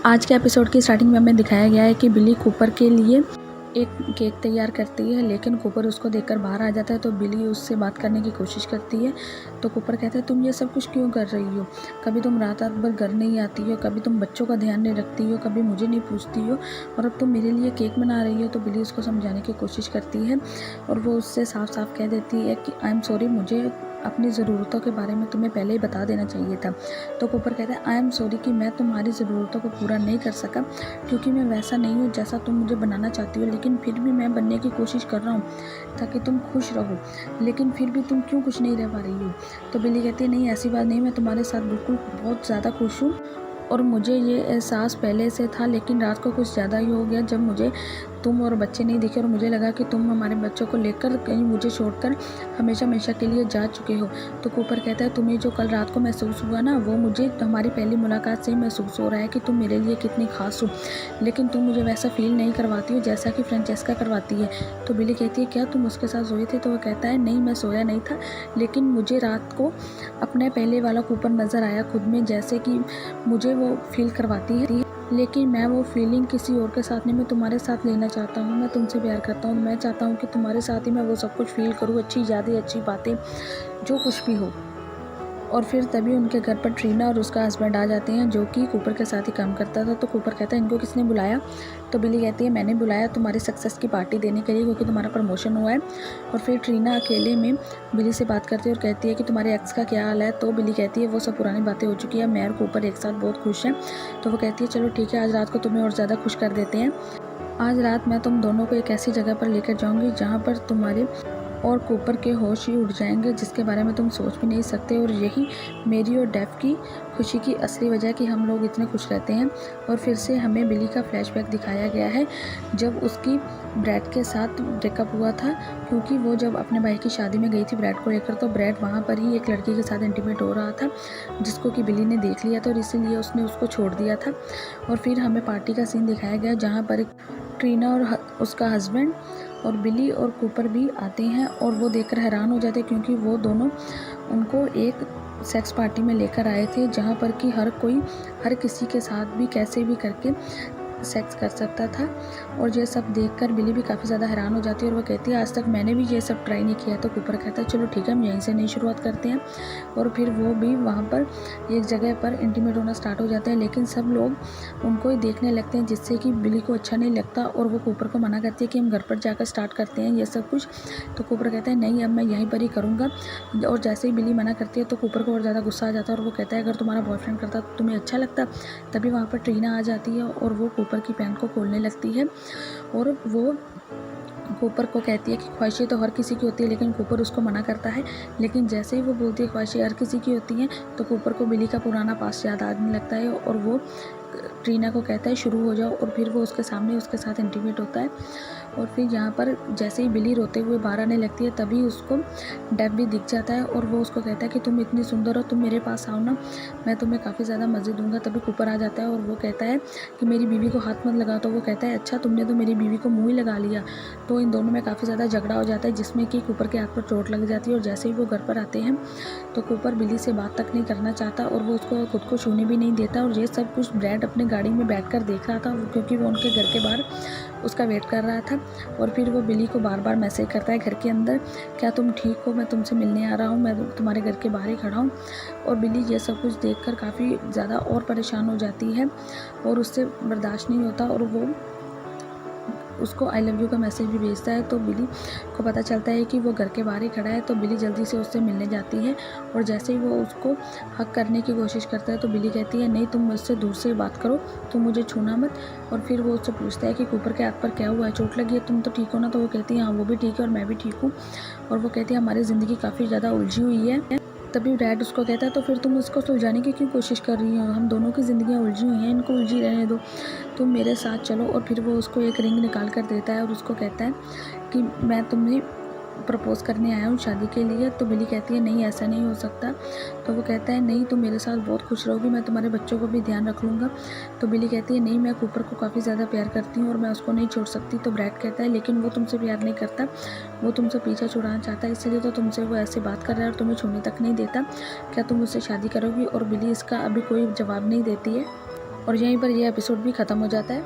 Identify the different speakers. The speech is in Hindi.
Speaker 1: आज के एपिसोड की स्टार्टिंग में हमें दिखाया गया है कि बिली कूपर के लिए एक केक तैयार करती है, लेकिन कूपर उसको देखकर बाहर आ जाता है। तो बिली उससे बात करने की कोशिश करती है। तो कूपर कहता है, तुम ये सब कुछ क्यों कर रही हो? कभी तुम रात रात भर घर नहीं आती हो, कभी तुम बच्चों का ध्यान नहीं रखती हो, कभी मुझे नहीं पूछती हो, और अब तुम मेरे लिए केक बना रही हो। तो बिली उसको समझाने की कोशिश करती है और वो उससे साफ साफ कह देती है कि आई एम सॉरी, मुझे अपनी ज़रूरतों के बारे में तुम्हें पहले ही बता देना चाहिए था। तो कूपर कहता है, आई एम सॉरी कि मैं तुम्हारी ज़रूरतों को पूरा नहीं कर सका, क्योंकि मैं वैसा नहीं हूँ जैसा तुम मुझे बनाना चाहती हो, लेकिन फिर भी मैं बनने की कोशिश कर रहा हूँ ताकि तुम खुश रहो, लेकिन फिर भी तुम क्यों खुश नहीं रह पा रही हो? तो बिल्ली कहती है, नहीं ऐसी बात नहीं, मैं तुम्हारे साथ बिल्कुल बहुत ज़्यादा खुश हूँ और मुझे ये एहसास पहले से था, लेकिन रात को कुछ ज़्यादा ही हो गया जब मुझे तुम और बच्चे नहीं दिखे और मुझे लगा कि तुम हमारे बच्चों को लेकर कहीं मुझे छोड़कर हमेशा हमेशा के लिए जा चुके हो। तो कूपर कहता है, तुम्हें जो कल रात को महसूस हुआ ना, वो मुझे हमारी पहली मुलाकात से ही महसूस हो रहा है कि तुम मेरे लिए कितनी खास हो, लेकिन तुम मुझे वैसा फील नहीं करवाती हो जैसा कि फ्रेंचेस्का करवाती है। तो बिली कहती है, क्या तुम उसके साथ सोए थे? तो वो कहता है, नहीं मैं सोया नहीं था, लेकिन मुझे रात को अपने पहले वाला कूपर नज़र आया खुद में, जैसे कि मुझे वो फील करवाती है, लेकिन मैं वो फीलिंग किसी और के साथ नहीं, मैं तुम्हारे साथ लेना चाहता हूँ। मैं तुमसे प्यार करता हूँ, मैं चाहता हूँ कि तुम्हारे साथ ही मैं वो सब कुछ फील करूँ, अच्छी यादें, अच्छी बातें, जो कुछ भी हो। और फिर तभी उनके घर पर ट्रीना और उसका हस्बैंड आ जाते हैं, जो कि कूपर के साथ ही काम करता था। तो कूपर कहता है, इनको किसने बुलाया? तो बिली कहती है, मैंने बुलाया तुम्हारी सक्सेस की पार्टी देने के लिए, क्योंकि तुम्हारा प्रमोशन हुआ है। और फिर ट्रीना अकेले में बिली से बात करती है और कहती है कि तुम्हारे एक्स का क्या हाल है? तो बिली कहती है, वो सब पुरानी बातें हो चुकी है, मैं और कूपर एक साथ बहुत खुश हैं। तो वो कहती है, चलो ठीक है, आज रात को तुम्हें और ज़्यादा खुश कर देते हैं। आज रात मैं तुम दोनों को एक ऐसी जगह पर लेकर जाऊंगी जहाँ पर तुम्हारे और कूपर के होश ही उड़ जाएंगे, जिसके बारे में तुम सोच भी नहीं सकते। और यही मेरी और डेफ की खुशी की असली वजह है कि हम लोग इतने खुश रहते हैं। और फिर से हमें बिली का फ्लैशबैक दिखाया गया है, जब उसकी ब्रैड के साथ ब्रेकअप हुआ था, क्योंकि वो जब अपने भाई की शादी में गई थी ब्रैड को लेकर, तो ब्रैड वहाँ पर ही एक लड़की के साथ इंटीमेट हो रहा था, जिसको कि बिली ने देख लिया था और इसीलिए उसने उसको छोड़ दिया था। और फिर हमें पार्टी का सीन दिखाया गया, जहाँ पर एक ट्रीना और उसका हस्बैंड और बिली और कूपर भी आते हैं, और वो देखकर हैरान हो जाते हैं, क्योंकि वो दोनों उनको एक सेक्स पार्टी में लेकर आए थे, जहाँ पर कि हर कोई हर किसी के साथ भी कैसे भी करके सेक्स कर सकता था। और ये सब देखकर बिली भी काफ़ी ज़्यादा हैरान हो जाती है और वो कहती है, आज तक मैंने भी ये सब ट्राई नहीं किया। तो कूपर कहता है, चलो ठीक है, हम यहीं से नई शुरुआत करते हैं। और फिर वो भी वहाँ पर एक जगह पर इंटीमेट होना स्टार्ट हो जाते हैं, लेकिन सब लोग उनको ही देखने लगते हैं, जिससे कि बिली को अच्छा नहीं लगता और वो कूपर को मना करती है कि हम घर पर जाकर स्टार्ट करते हैं ये सब कुछ। तो कूपर कहता है, नहीं, अब मैं यहीं पर ही करूँगा। और जैसे ही बिली मना करती है तो कूपर को और ज़्यादा गुस्सा आ जाता है और वो कहता है, अगर तुम्हारा बॉयफ्रेंड करता तो तुम्हें अच्छा लगता। तभी वहाँ पर ट्रीना आ जाती है और वो कूपर की पैंट को खोलने लगती है, और वो कूपर को कहती है कि ख्वाहिशें तो हर किसी की होती है, लेकिन कूपर उसको मना करता है। लेकिन जैसे ही वो बोलती है ख्वाहिशें हर किसी की होती हैं, तो कूपर को बिली का पुराना पास्ट याद आने लगता है और वो ट्रीना को कहता है, शुरू हो जाओ। और फिर वो उसके सामने उसके साथ इंटीमेट होता है। और फिर यहाँ पर जैसे ही बिली रोते हुए बाहर आने लगती है, तभी उसको डेव भी दिख जाता है और वो उसको कहता है कि तुम इतनी सुंदर हो, तुम मेरे पास आओ ना, मैं तुम्हें काफ़ी ज़्यादा मज़े दूंगा। तभी कूपर आ जाता है और वो कहता है कि मेरी बीवी को हाथ मत लगाओ। तो वो कहता है, अच्छा, तुमने तो मेरी बीवी को मुँह ही लगा लिया। तो इन दोनों में काफ़ी ज़्यादा झगड़ा हो जाता है, जिसमें कि कूपर के हाथ पर चोट लग जाती है। और जैसे ही वो घर पर आते हैं तो कूपर बिली से बात तक नहीं करना चाहता और वो उसको खुद को छूने भी नहीं देता। और ये सब कुछ ब्रैड अपने गाड़ी में बैठकर देख रहा था, क्योंकि वो उनके घर के बाहर उसका वेट कर रहा था। और फिर वो बिली को बार बार मैसेज करता है घर के अंदर, क्या तुम ठीक हो? मैं तुमसे मिलने आ रहा हूँ, मैं तुम्हारे घर के बाहर ही खड़ा हूँ। और बिली ये सब कुछ देखकर काफ़ी ज़्यादा और परेशान हो जाती है और उससे बर्दाश्त नहीं होता और वो उसको आई लव यू का मैसेज भी भेजता है। तो बिली को पता चलता है कि वो घर के बाहर ही खड़ा है, तो बिली जल्दी से उससे मिलने जाती है। और जैसे ही वो उसको हक करने की कोशिश करता है तो बिली कहती है, नहीं, तुम मुझसे दूर से बात करो, तुम मुझे छूना मत। और फिर वो उससे पूछता है कि कूपर के हाथ पर क्या हुआ है, चोट लगी है, तुम तो ठीक हो ना? तो वो कहती है, हाँ, वो भी ठीक है और मैं भी ठीक हूँ। और वो कहती है, हमारी ज़िंदगी काफ़ी ज़्यादा उलझी हुई है। तभी डैड उसको कहता है, तो फिर तुम उसको सुलझाने की क्यों कोशिश कर रही हो? हम दोनों की ज़िंदगियाँ उलझी हुई हैं, इनको उलझी रहने दो, तुम मेरे साथ चलो। और फिर वो उसको एक रिंग निकाल कर देता है और उसको कहता है कि मैं तुम्हें प्रपोज़ करने आया हूँ शादी के लिए। तो बिली कहती है, नहीं, ऐसा नहीं हो सकता। तो वो कहता है, नहीं, तुम मेरे साथ बहुत खुश रहोगी, मैं तुम्हारे बच्चों को भी ध्यान रख लूँगा। तो बिली कहती है, नहीं, मैं कूपर को काफ़ी ज़्यादा प्यार करती हूँ और मैं उसको नहीं छोड़ सकती। तो ब्रैड कहता है, लेकिन वो तुमसे प्यार नहीं करता, वो तुमसे पीछा छुड़ाना चाहता है, इसलिए तो तुमसे वो ऐसे बात कर रहा है और तुम्हें छूने तक नहीं देता। क्या तुम उससे शादी करोगी? और बिली इसका अभी कोई जवाब नहीं देती है। और यहीं पर यह एपिसोड भी ख़त्म हो जाता है।